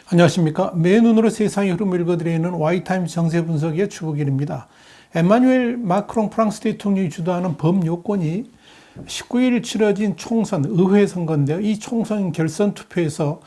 안녕하십니까. 맨눈으로 세상의 흐름을 읽어드리는 와이타임스 정세 분석의 주북일입니다. 에마뉴엘 마크롱 프랑스 대통령이 주도하는 범여권이 19일 치러진 총선 의회 선거인데요. 이 총선 결선 투표에서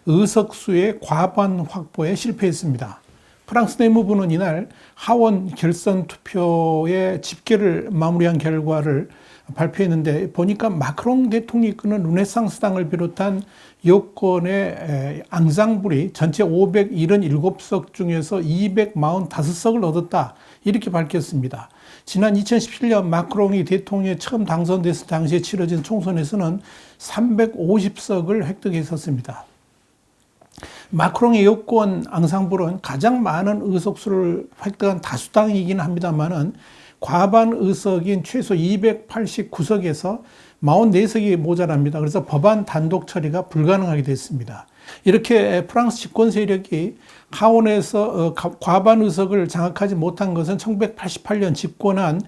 의석수의 과반 확보에 실패했습니다. 프랑스 내무부는 이날 하원 결선 투표의 집계를 마무리한 결과를 발표했는데 보니까 마크롱 대통령이 이끄는 르네상스당을 비롯한 여권의 앙상블이 전체 577석 중에서 245석을 얻었다, 이렇게 밝혔습니다. 지난 2017년 마크롱이 대통령에 처음 당선됐을 당시에 치러진 총선에서는 350석을 획득했었습니다. 마크롱의 여권 앙상블은 가장 많은 의석수를 획득한 다수당이긴 합니다만은 과반 의석인 최소 289석에서 44석이 모자랍니다. 그래서 법안 단독 처리가 불가능하게 됐습니다. 이렇게 프랑스 집권 세력이 하원에서 과반 의석을 장악하지 못한 것은 1988년 집권한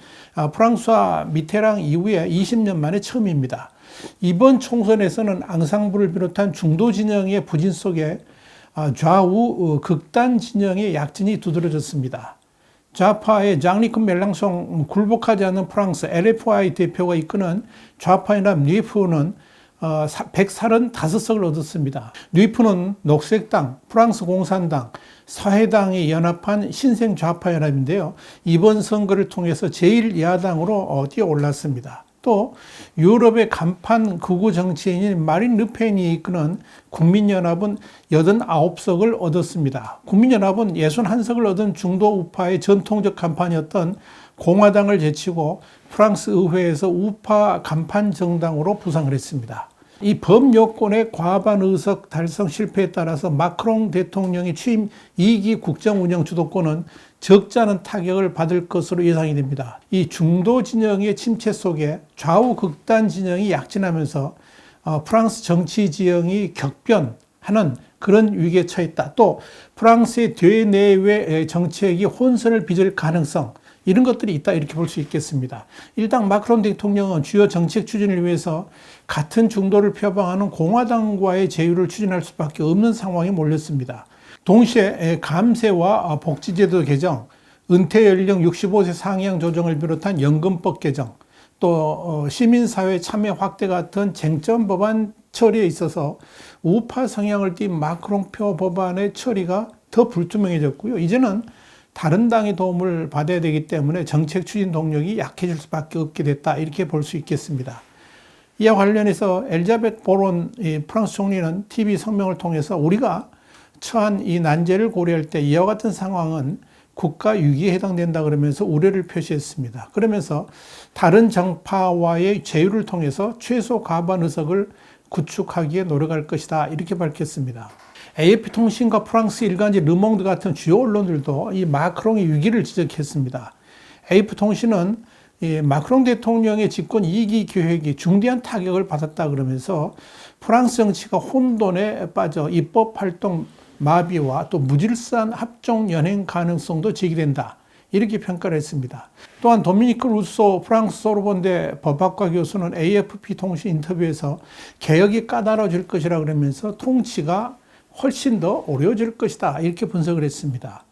프랑스와 미테랑 이후에 20년 만에 처음입니다. 이번 총선에서는 앙상블을 비롯한 중도 진영의 부진 속에 좌우 극단 진영의 약진이 두드러졌습니다. 좌파의 장리크 멜랑송, 굴복하지 않는 프랑스 LFI 대표가 이끄는 좌파연합 뉴이프는 135석을 얻었습니다. 뉴이프는 녹색당, 프랑스 공산당, 사회당이 연합한 신생 좌파 연합인데요. 이번 선거를 통해서 제1야당으로 뛰어올랐습니다. 또 유럽의 간판 극우 정치인인 마린 르펜이 이끄는 국민연합은 89석을 얻었습니다. 국민연합은 61석을 얻은 중도 우파의 전통적 간판이었던 공화당을 제치고 프랑스 의회에서 우파 간판 정당으로 부상을 했습니다. 이 범여권의 과반 의석 달성 실패에 따라서 마크롱 대통령이 취임 2기 국정운영 주도권은 적지 않은 타격을 받을 것으로 예상이 됩니다. 이 중도 진영의 침체 속에 좌우 극단 진영이 약진하면서 프랑스 정치 지형이 격변하는 그런 위기에 처했다. 또 프랑스의 대내외 정책이 혼선을 빚을 가능성, 이런 것들이 있다, 이렇게 볼 수 있겠습니다. 일단 마크롱 대통령은 주요 정책 추진을 위해서 같은 중도를 표방하는 공화당과의 제휴를 추진할 수밖에 없는 상황에 몰렸습니다. 동시에 감세와 복지제도 개정, 은퇴 연령 65세 상향 조정을 비롯한 연금법 개정, 또 시민사회 참여 확대 같은 쟁점 법안 처리에 있어서 우파 성향을 띤 마크롱표 법안의 처리가 더 불투명해졌고요. 이제는 다른 당의 도움을 받아야 되기 때문에 정책 추진 동력이 약해질 수밖에 없게 됐다, 이렇게 볼 수 있겠습니다. 이와 관련해서 엘자베트 보론 프랑스 총리는 TV 성명을 통해서 우리가 처한 이 난제를 고려할 때 이와 같은 상황은 국가 위기에 해당된다 그러면서 우려를 표시했습니다. 그러면서 다른 정파와의 제휴를 통해서 최소 과반 의석을 구축하기에 노력할 것이다, 이렇게 밝혔습니다. AF통신과 프랑스 일간지 르몽드 같은 주요 언론들도 이 마크롱의 위기를 지적했습니다. AF통신은 이 마크롱 대통령의 집권 2기 계획이 중대한 타격을 받았다 그러면서 프랑스 정치가 혼돈에 빠져 입법 활동 마비와 또 무질서한 합종 연행 가능성도 제기된다, 이렇게 평가를 했습니다. 또한 도미니크 루소 프랑스 소르본대 법학과 교수는 AFP 통신 인터뷰에서 개혁이 까다로워질 것이라 그러면서 통치가 훨씬 더 어려워질 것이다, 이렇게 분석을 했습니다.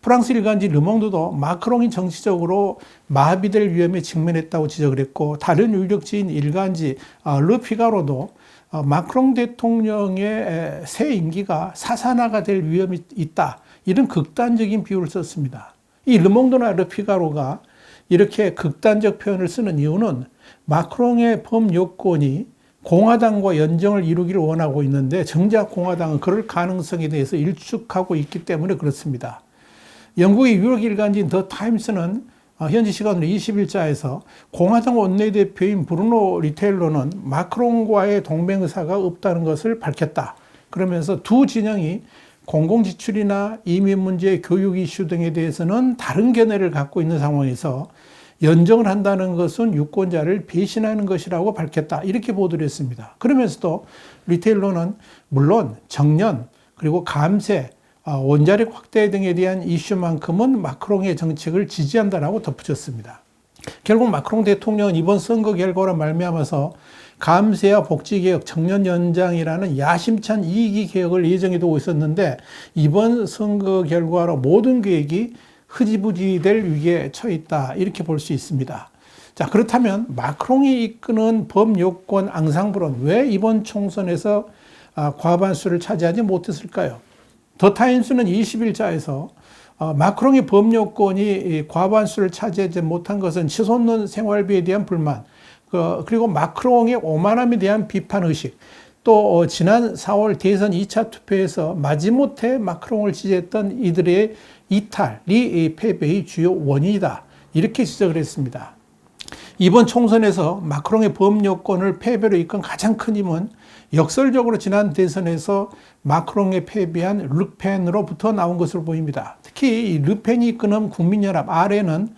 프랑스 일간지 르몽드도 마크롱이 정치적으로 마비될 위험에 직면했다고 지적을 했고, 다른 유력지인 일간지 르피가로도 마크롱 대통령의 새 임기가 사사나가 될 위험이 있다, 이런 극단적인 비유를 썼습니다. 이 르몽드나 르피가로가 이렇게 극단적 표현을 쓰는 이유는 마크롱의 범여권이 공화당과 연정을 이루기를 원하고 있는데 정작 공화당은 그럴 가능성에 대해서 일축하고 있기 때문에 그렇습니다. 영국의 유력 일간지인 더 타임스는 현지 시간으로 20일자에서 공화당 원내대표인 브루노 리텔로는 마크롱과의 동맹 의사가 없다는 것을 밝혔다, 그러면서 두 진영이 공공지출이나 이민 문제, 교육 이슈 등에 대해서는 다른 견해를 갖고 있는 상황에서 연정을 한다는 것은 유권자를 배신하는 것이라고 밝혔다, 이렇게 보도를 했습니다. 그러면서도 리테일러는 물론 정년, 그리고 감세, 원자력 확대 등에 대한 이슈만큼은 마크롱의 정책을 지지한다라고 덧붙였습니다. 결국 마크롱 대통령은 이번 선거 결과로 말미암아서 감세와 복지개혁, 청년 연장이라는 야심찬 이기 개혁을 예정해 두고 있었는데 이번 선거 결과로 모든 계획이 흐지부지 될 위기에 처해 있다. 이렇게 볼 수 있습니다. 자, 그렇다면 마크롱이 이끄는 범여권 앙상블은 왜 이번 총선에서 과반수를 차지하지 못했을까요? 더 타임스는 20일자에서 마크롱의 범여권이 과반수를 차지하지 못한 것은 치솟는 생활비에 대한 불만, 그리고 마크롱의 오만함에 대한 비판의식, 또 지난 4월 대선 2차 투표에서 마지못해 마크롱을 지지했던 이들의 이탈이 패배의 주요 원인이다. 이렇게 지적을 했습니다. 이번 총선에서 마크롱의 범여권을 패배로 이끈 가장 큰 힘은 역설적으로 지난 대선에서 마크롱에 패배한 르펜으로부터 나온 것으로 보입니다. 특히 이 르펜이 이끄는 국민연합 RN은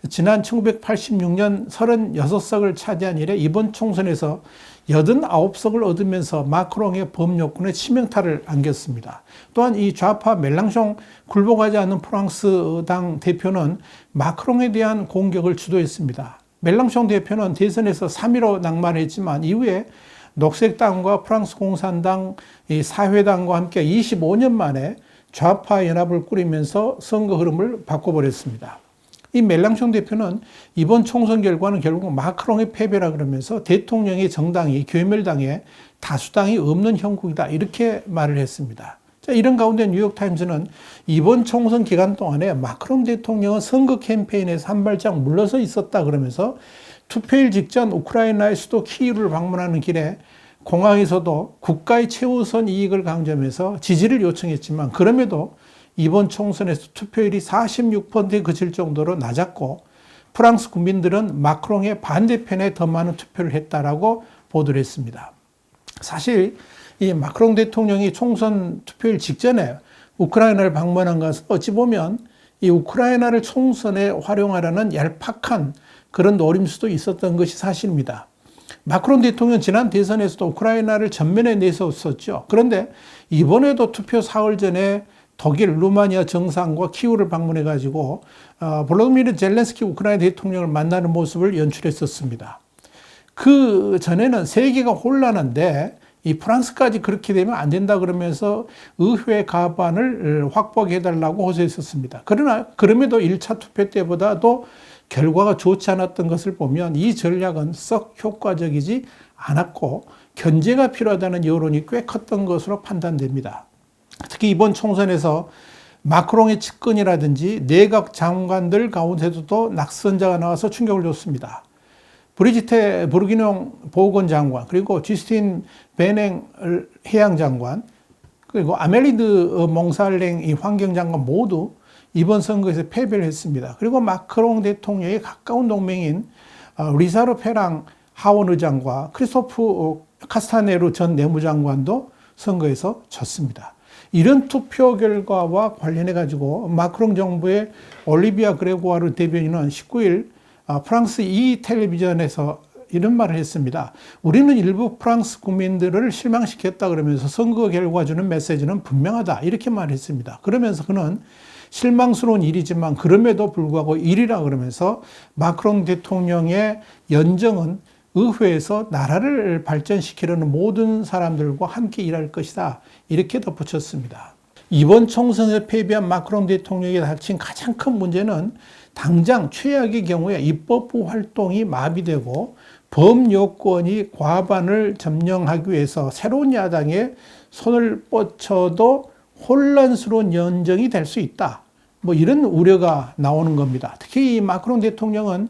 지난 1986년 36석을 차지한 이래 이번 총선에서 89석을 얻으면서 마크롱의 범여권에 치명타를 안겼습니다. 또한 이 좌파 멜랑숑 굴복하지 않는 프랑스 당 대표는 마크롱에 대한 공격을 주도했습니다. 멜랑숑 대표는 대선에서 3위로 낙마했지만 이후에 녹색당과 프랑스 공산당, 사회당과 함께 25년 만에 좌파 연합을 꾸리면서 선거 흐름을 바꿔버렸습니다. 이 멜랑숑 대표는 이번 총선 결과는 결국 마크롱의 패배라 그러면서 대통령의 정당이 괴멸당해 다수당이 없는 형국이다. 이렇게 말을 했습니다. 자, 이런 가운데 뉴욕타임스는 이번 총선 기간 동안에 마크롱 대통령은 선거 캠페인에서 한 발짝 물러서 있었다 그러면서 투표일 직전 우크라이나의 수도 키이우를 방문하는 길에 공항에서도 국가의 최우선 이익을 강조하면서 지지를 요청했지만 그럼에도 이번 총선에서 투표율이 46%에 그칠 정도로 낮았고 프랑스 국민들은 마크롱의 반대편에 더 많은 투표를 했다라고 보도를 했습니다. 사실 이 마크롱 대통령이 총선 투표일 직전에 우크라이나를 방문한 것은 어찌 보면 이 우크라이나를 총선에 활용하려는 얄팍한 그런 노림수도 있었던 것이 사실입니다. 마크롱 대통령 지난 대선에서도 우크라이나를 전면에 내세웠었죠. 그런데 이번에도 투표 사흘 전에 독일, 루마니아 정상과 키우를 방문해가지고 볼로디미르 젤렌스키 우크라이나 대통령을 만나는 모습을 연출했었습니다. 그 전에는 세계가 혼란한데 이 프랑스까지 그렇게 되면 안 된다 그러면서 의회 가반을 확보하게 해달라고 호소했었습니다. 그러나 그럼에도 1차 투표 때보다도 결과가 좋지 않았던 것을 보면 이 전략은 썩 효과적이지 않았고 견제가 필요하다는 여론이 꽤 컸던 것으로 판단됩니다. 특히 이번 총선에서 마크롱의 측근이라든지 내각 장관들 가운데서도 낙선자가 나와서 충격을 줬습니다. 브리지테 부르기뇽 보건 장관, 그리고 주스틴 베냉 해양장관, 그리고 아멜리드 몽살랭 이 환경장관 모두 이번 선거에서 패배를 했습니다. 그리고 마크롱 대통령의 가까운 동맹인 리사르 페랑 하원 의장과 크리스토프 카스타네루 전 내무장관도 선거에서 졌습니다. 이런 투표 결과와 관련해 가지고 마크롱 정부의 올리비아 그레고아르 대변인은 19일 프랑스 이 텔레비전에서 이런 말을 했습니다. 우리는 일부 프랑스 국민들을 실망시켰다 그러면서 선거 결과 주는 메시지는 분명하다. 이렇게 말했습니다. 그러면서 그는 실망스러운 일이지만 그럼에도 불구하고 일이라 그러면서 마크롱 대통령의 연정은 의회에서 나라를 발전시키려는 모든 사람들과 함께 일할 것이다. 이렇게 덧붙였습니다. 이번 총선에 패배한 마크롱 대통령이 닥친 가장 큰 문제는 당장 최악의 경우에 입법부 활동이 마비되고 범여권이 과반을 점령하기 위해서 새로운 야당에 손을 뻗쳐도 혼란스러운 연정이 될 수 있다. 뭐 이런 우려가 나오는 겁니다. 특히 이 마크롱 대통령은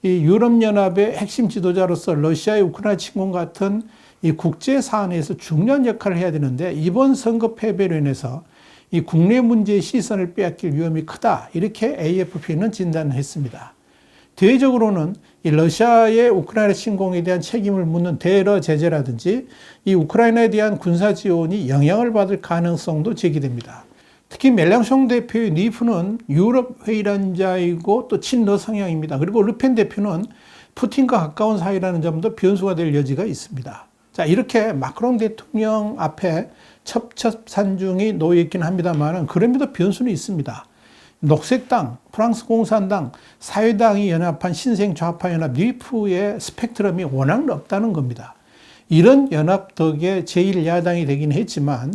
이 유럽연합의 핵심 지도자로서 러시아의 우크라이나 침공 같은 이 국제 사안에서 중요한 역할을 해야 되는데 이번 선거 패배로 인해서 이 국내 문제의 시선을 빼앗길 위험이 크다. 이렇게 AFP는 진단했습니다. 대외적으로는 이 러시아의 우크라이나 침공에 대한 책임을 묻는 대러 제재라든지 이 우크라이나에 대한 군사 지원이 영향을 받을 가능성도 제기됩니다. 특히 멜랑숑 대표의 니프는 유럽 회의론자이고 또 친러 성향입니다. 그리고 르펜 대표는 푸틴과 가까운 사이라는 점도 변수가 될 여지가 있습니다. 자, 이렇게 마크롱 대통령 앞에 첩첩산중이 놓여 있긴 합니다만 그럼에도 변수는 있습니다. 녹색당, 프랑스 공산당, 사회당이 연합한 신생좌파연합 뉴이프의 스펙트럼이 워낙 넓다는 겁니다. 이런 연합 덕에 제1야당이 되긴 했지만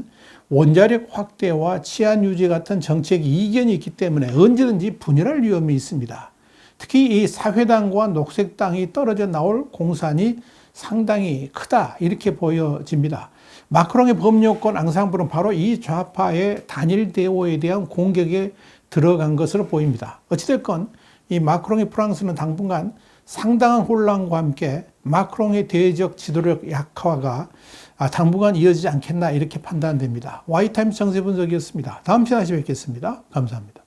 원자력 확대와 치안 유지 같은 정책 이견이 있기 때문에 언제든지 분열할 위험이 있습니다. 특히 이 사회당과 녹색당이 떨어져 나올 공산이 상당히 크다 이렇게 보여집니다. 마크롱의 법률권 앙상블은 바로 이 좌파의 단일 대오에 대한 공격에 들어간 것으로 보입니다. 어찌됐건 이 마크롱의 프랑스는 당분간 상당한 혼란과 함께 마크롱의 대외적 지도력 약화가 당분간 이어지지 않겠나 이렇게 판단됩니다. 와이타임스 정세 분석이었습니다. 다음 시간에 다시 뵙겠습니다. 감사합니다.